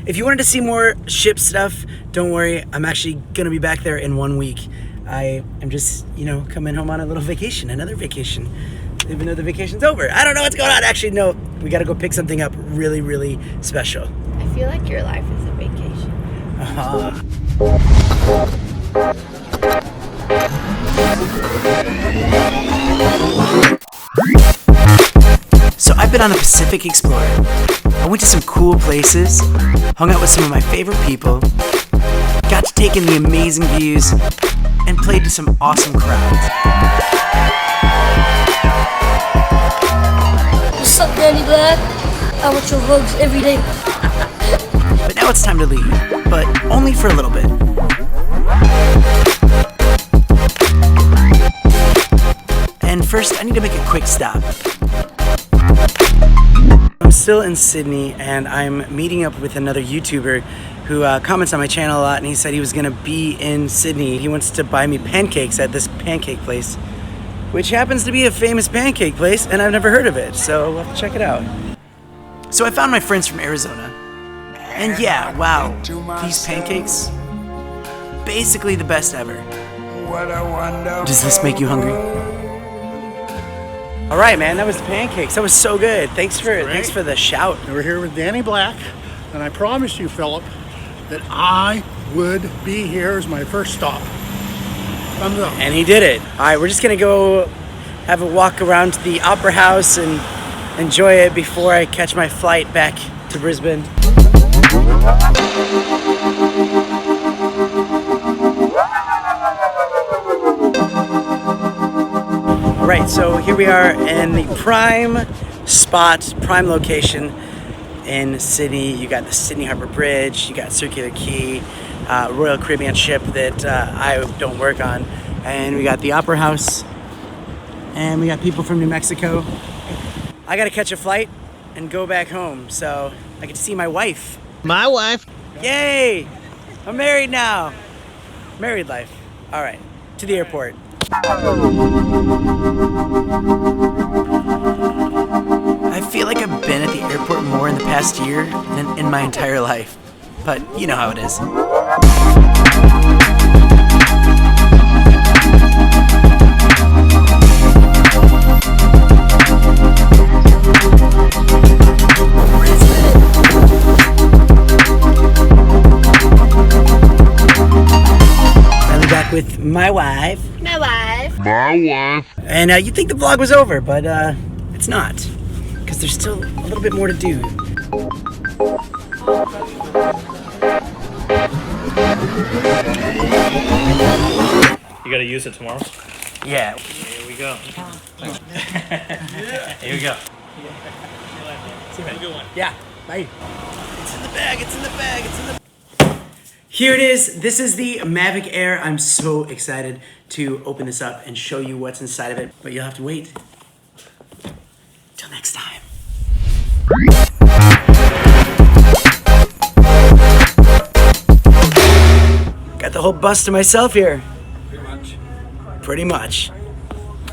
if you wanted to see more ship stuff, don't worry. I'm actually going to be back there in 1 week. I am just, you know, coming home on a little vacation, another vacation, even though the vacation's over. I don't know what's going on. Actually, no, we got to go pick something up really, really special. I feel like your life is a vacation. So I've been on the Pacific Explorer. I went to some cool places, hung out with some of my favorite people, got to take in the amazing views, and played to some awesome crowds. What's up, Danny Black? I watch your vlogs every day. But now it's time to leave, but only for a little bit. And first, I need to make a quick stop. I'm still in Sydney, and I'm meeting up with another YouTuber who comments on my channel a lot, and he said he was gonna be in Sydney. He wants to buy me pancakes at this pancake place, which happens to be a famous pancake place, and I've never heard of it, so we'll have to check it out. So I found my friends from Arizona, and yeah, wow, these pancakes, basically the best ever. Does this make you hungry? All right, man, that was the pancakes. That was so good. Thanks for the shout. We're here with Danny Black, and I promised you, Philip, that I would be here as my first stop. Thumbs up. And he did it. All right, we're just gonna go have a walk around the Opera House and enjoy it before I catch my flight back to Brisbane. All right, so here we are in the prime spot, prime location in Sydney. You got the Sydney Harbour Bridge, you got Circular Quay, Royal Caribbean ship that I don't work on, and we got the Opera House, and we got people from New Mexico. I gotta catch a flight and go back home, so I get to see my wife. My wife. Yay! I'm married now. Married life. All right, to the airport. I feel like I've been at the airport more in the past year than in my entire life, but you know how it is. Finally back with my wife. My wife. And you'd think the vlog was over, but it's not, because there's still a little bit more to do. You gotta use it tomorrow? Yeah. Here we go. Here we go. See you, man. Good one. Yeah. Bye. It's in the bag. It's in the bag. It's in the. Here it is. This is the Mavic Air. I'm so excited to open this up and show you what's inside of it, but you'll have to wait till next time. Got the whole bus to myself here. Pretty much.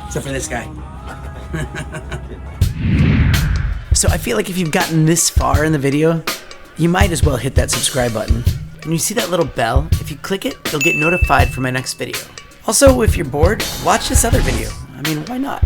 Except for this guy. So I feel like if you've gotten this far in the video, you might as well hit that subscribe button. And you see that little bell? If you click it, you'll get notified for my next video. Also, if you're bored, watch this other video. I mean, why not?